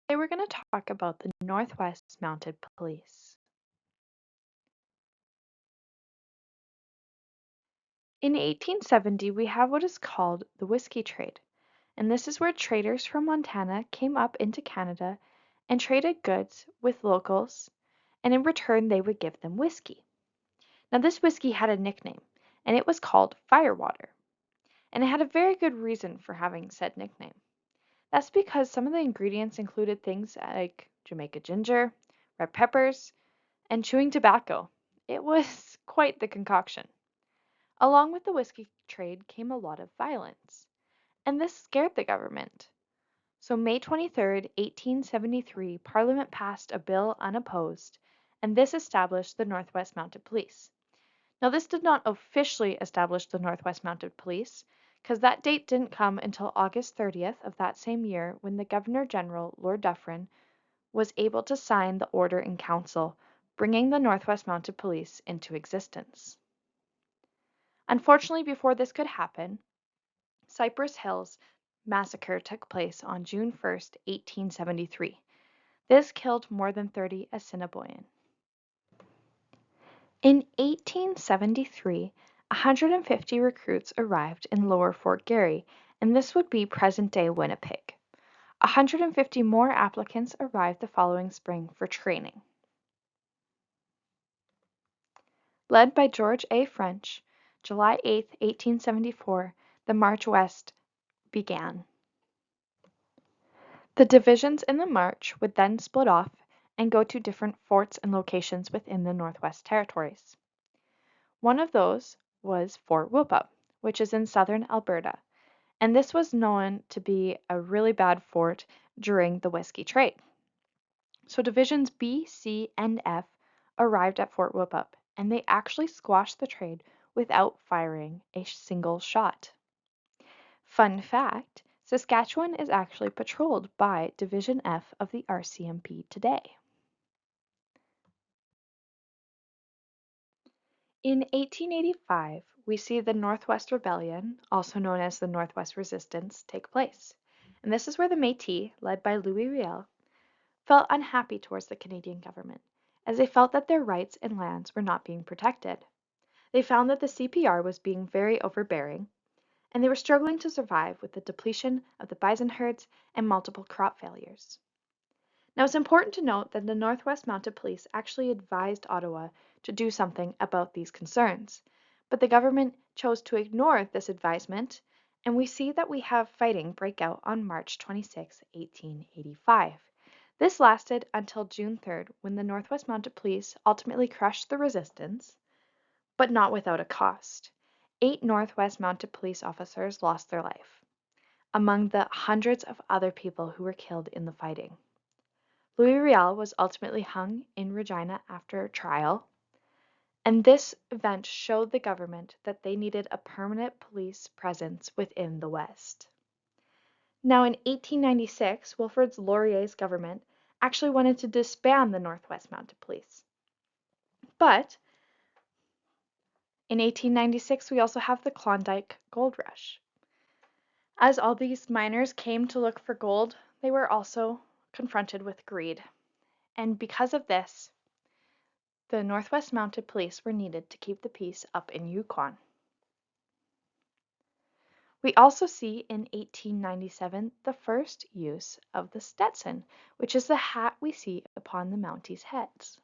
Today we're going to talk about the Northwest Mounted Police. In 1870, we have what is called the whiskey trade, and this is where traders from Montana came up into Canada and traded goods with locals, and in return they would give them whiskey. Now this whiskey had a nickname, and it was called Firewater, and it had a very good reason for having said nickname. That's because some of the ingredients included things like Jamaica ginger, red peppers, and chewing tobacco. It was quite the concoction. Along with the whiskey trade came a lot of violence, and this scared the government. So, May 23rd, 1873, Parliament passed a bill unopposed, and this established the Northwest Mounted Police. Now, this did not officially establish the Northwest Mounted Police, because that date didn't come until August 30th of that same year when the Governor General, Lord Dufferin, was able to sign the order in council, bringing the Northwest Mounted Police into existence. Unfortunately, before this could happen, Cypress Hills massacre took place on June 1st, 1873. This killed more than 30 Assiniboine. In 1873, 150 recruits arrived in Lower Fort Garry, and this would be present-day Winnipeg. 150 more applicants arrived the following spring for training. Led by George A. French, July 8, 1874, the March West began. The divisions in the march would then split off and go to different forts and locations within the Northwest Territories. One of those was Fort Whoop-Up, which is in southern Alberta, and this was known to be a really bad fort during the whiskey trade. So divisions B, C, and F arrived at Fort Whoop-Up, and they actually squashed the trade without firing a single shot. Fun fact, Saskatchewan is actually patrolled by Division F of the RCMP today. In 1885, we see the Northwest Rebellion, also known as the Northwest Resistance, take place. And this is where the Métis, led by Louis Riel, felt unhappy towards the Canadian government, as they felt that their rights and lands were not being protected. They found that the CPR was being very overbearing, and they were struggling to survive with the depletion of the bison herds and multiple crop failures. Now, it's important to note that the Northwest Mounted Police actually advised Ottawa to do something about these concerns, but the government chose to ignore this advisement, and we see that we have fighting break out on March 26, 1885. This lasted until June 3rd, when the Northwest Mounted Police ultimately crushed the resistance, but not without a cost. 8 Northwest Mounted Police officers lost their life, among the hundreds of other people who were killed in the fighting. Louis Riel was ultimately hung in Regina after a trial, and this event showed the government that they needed a permanent police presence within the West. Now, in 1896, Wilfrid Laurier's government actually wanted to disband the Northwest Mounted Police. But in 1896, we also have the Klondike Gold Rush. As all these miners came to look for gold, they were also confronted with greed. And because of this, the Northwest Mounted Police were needed to keep the peace up in Yukon. We also see in 1897 the first use of the Stetson, which is the hat we see upon the Mounties' heads.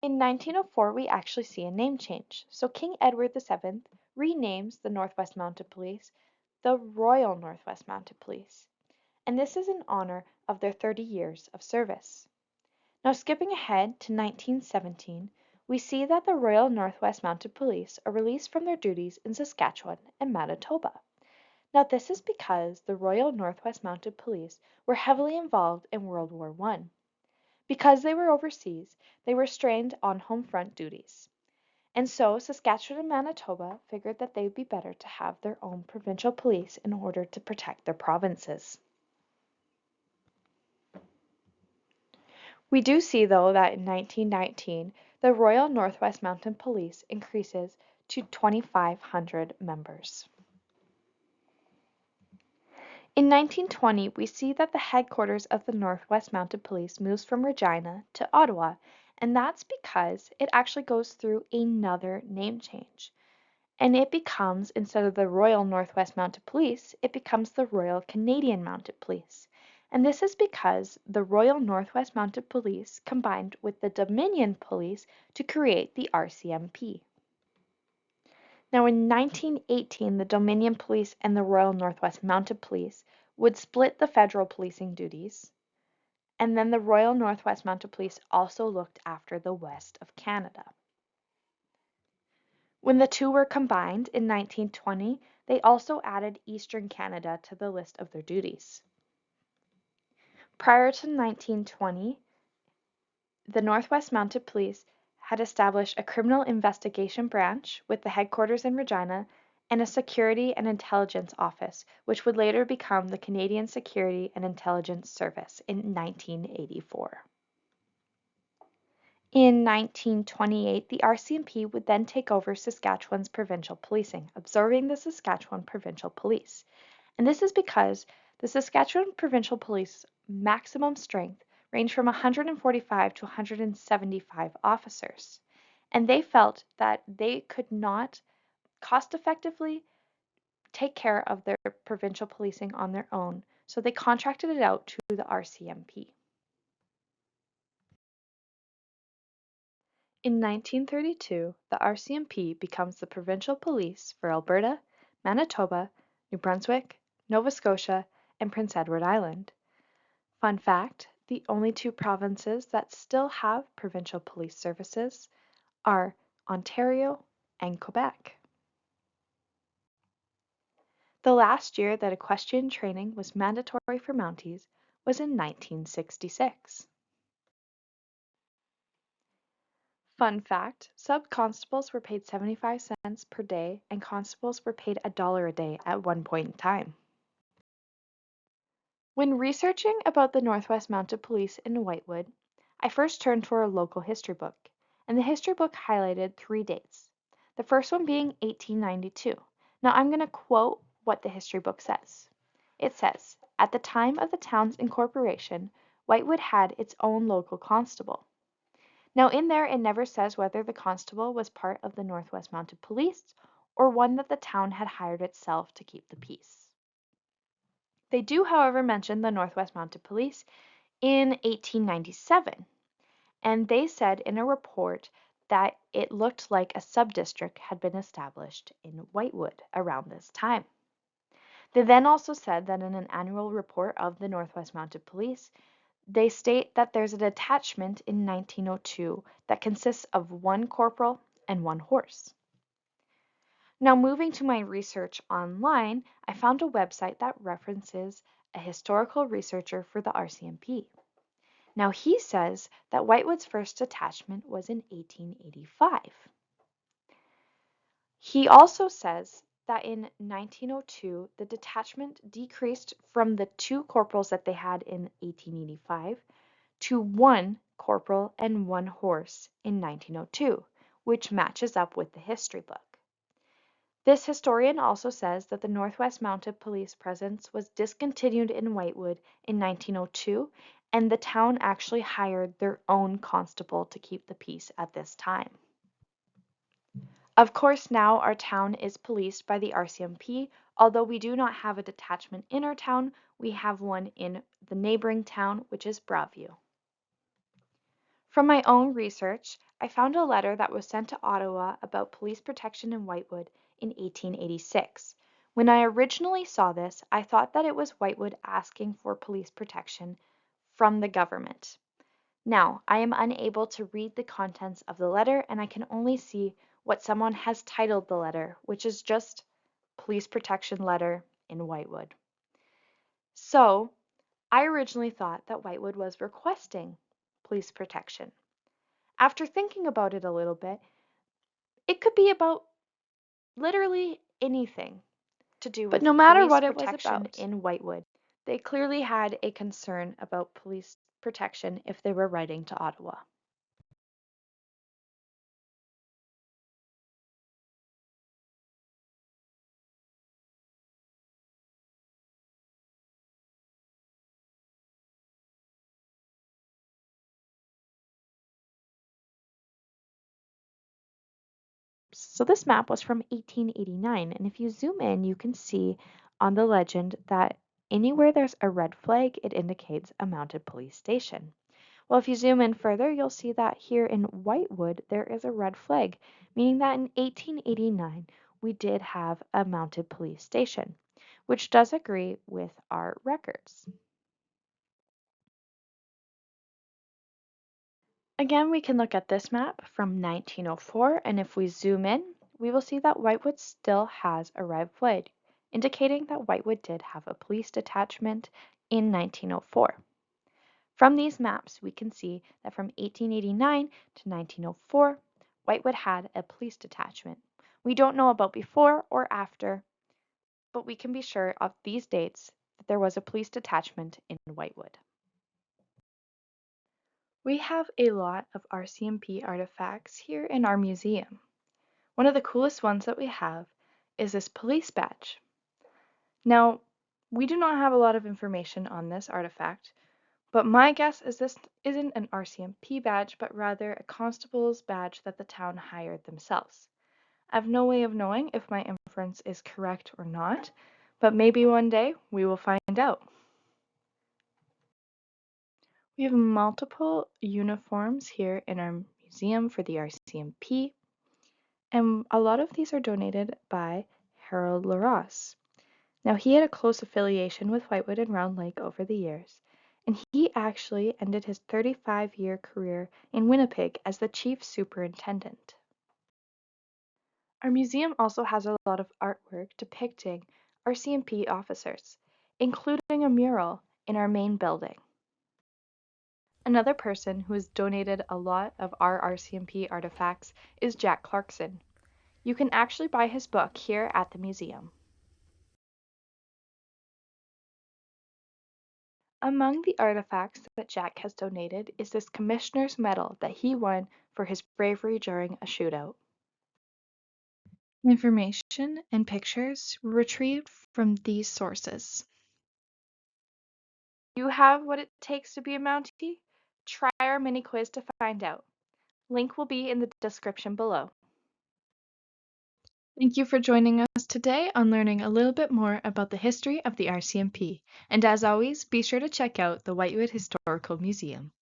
In 1904, we actually see a name change. So King Edward VII renames the Northwest Mounted Police the Royal Northwest Mounted Police, and this is in honor of their 30 years of service. Now, skipping ahead to 1917, we see that the Royal Northwest Mounted Police are released from their duties in Saskatchewan and Manitoba. Now, this is because the Royal Northwest Mounted Police were heavily involved in World War I. Because they were overseas, they were strained on home front duties. And so Saskatchewan and Manitoba figured that they would be better to have their own provincial police in order to protect their provinces. We do see, though, that in 1919, the Royal Northwest Mounted Police increases to 2,500 members. In 1920, we see that the headquarters of the Northwest Mounted Police moves from Regina to Ottawa, and that's because it actually goes through another name change. And it becomes, instead of the Royal Northwest Mounted Police, it becomes the Royal Canadian Mounted Police. And this is because the Royal Northwest Mounted Police combined with the Dominion Police to create the RCMP. Now, in 1918, the Dominion Police and the Royal Northwest Mounted Police would split the federal policing duties, and then the Royal Northwest Mounted Police also looked after the west of Canada. When the two were combined in 1920, they also added Eastern Canada to the list of their duties. Prior to 1920, the Northwest Mounted Police had established a criminal investigation branch with the headquarters in Regina and a security and intelligence office, which would later become the Canadian Security and Intelligence Service in 1984. In 1928, the RCMP would then take over Saskatchewan's provincial policing, absorbing the Saskatchewan Provincial Police. And this is because the Saskatchewan Provincial Police maximum strength ranged from 145 to 175 officers. And they felt that they could not cost effectively take care of their provincial policing on their own, so they contracted it out to the RCMP. In 1932, the RCMP becomes the provincial police for Alberta, Manitoba, New Brunswick, Nova Scotia, and Prince Edward Island. Fun fact, the only two provinces that still have provincial police services are Ontario and Quebec. The last year that equestrian training was mandatory for Mounties was in 1966. Fun fact, sub-constables were paid 75 cents per day and constables were paid $1 a day at one point in time. When researching about the Northwest Mounted Police in Whitewood, I first turned to our local history book, and the history book highlighted 3 dates. The first one being 1892. Now I'm going to quote what the history book says. It says, "At the time of the town's incorporation, Whitewood had its own local constable." Now in there it never says whether the constable was part of the Northwest Mounted Police or one that the town had hired itself to keep the peace. They do, however, mention the Northwest Mounted Police in 1897, and they said in a report that it looked like a sub-district had been established in Whitewood around this time. They then also said that in an annual report of the Northwest Mounted Police, they state that there's a detachment in 1902 that consists of 1 corporal and 1 horse. Now, moving to my research online, I found a website that references a historical researcher for the RCMP. Now, he says that Whitewood's first detachment was in 1885. He also says that in 1902, the detachment decreased from the 2 corporals that they had in 1885 to 1 corporal and 1 horse in 1902, which matches up with the history book. This historian also says that the Northwest Mounted Police presence was discontinued in Whitewood in 1902, and the town actually hired their own constable to keep the peace at this time. Of course, now our town is policed by the RCMP. Although we do not have a detachment in our town, we have one in the neighboring town, which is Broadview. From my own research, I found a letter that was sent to Ottawa about police protection in Whitewood in 1886. When I originally saw this, I thought that it was Whitewood asking for police protection from the government. Now, I am unable to read the contents of the letter, and I can only see what someone has titled the letter, which is just Police Protection Letter in Whitewood. So, I originally thought that Whitewood was requesting police protection. After thinking about it a little bit, it could be about literally anything to do with police protection in Whitewood. They clearly had a concern about police protection if they were writing to Ottawa. So this map was from 1889, and if you zoom in, you can see on the legend that anywhere there's a red flag, it indicates a mounted police station. Well, if you zoom in further, you'll see that here in Whitewood, there is a red flag, meaning that in 1889, we did have a mounted police station, which does agree with our records. Again, we can look at this map from 1904, and if we zoom in, we will see that Whitewood still has a red flag, indicating that Whitewood did have a police detachment in 1904. From these maps, we can see that from 1889 to 1904, Whitewood had a police detachment. We don't know about before or after, but we can be sure of these dates that there was a police detachment in Whitewood. We have a lot of RCMP artifacts here in our museum. One of the coolest ones that we have is this police badge. Now, we do not have a lot of information on this artifact, but my guess is this isn't an RCMP badge, but rather a constable's badge that the town hired themselves. I have no way of knowing if my inference is correct or not, but maybe one day we will find out. We have multiple uniforms here in our museum for the RCMP, and a lot of these are donated by Harold LaRosse. Now, he had a close affiliation with Whitewood and Round Lake over the years, and he actually ended his 35-year career in Winnipeg as the chief superintendent. Our museum also has a lot of artwork depicting RCMP officers, including a mural in our main building. Another person who has donated a lot of our RCMP artifacts is Jack Clarkson. You can actually buy his book here at the museum. Among the artifacts that Jack has donated is this Commissioner's Medal that he won for his bravery during a shootout. Information and pictures were retrieved from these sources. You have what it takes to be a Mountie? Try our mini quiz to find out. Link will be in the description below. Thank you for joining us today on learning a little bit more about the history of the RCMP. And as always, be sure to check out the Whitewood Historical Museum.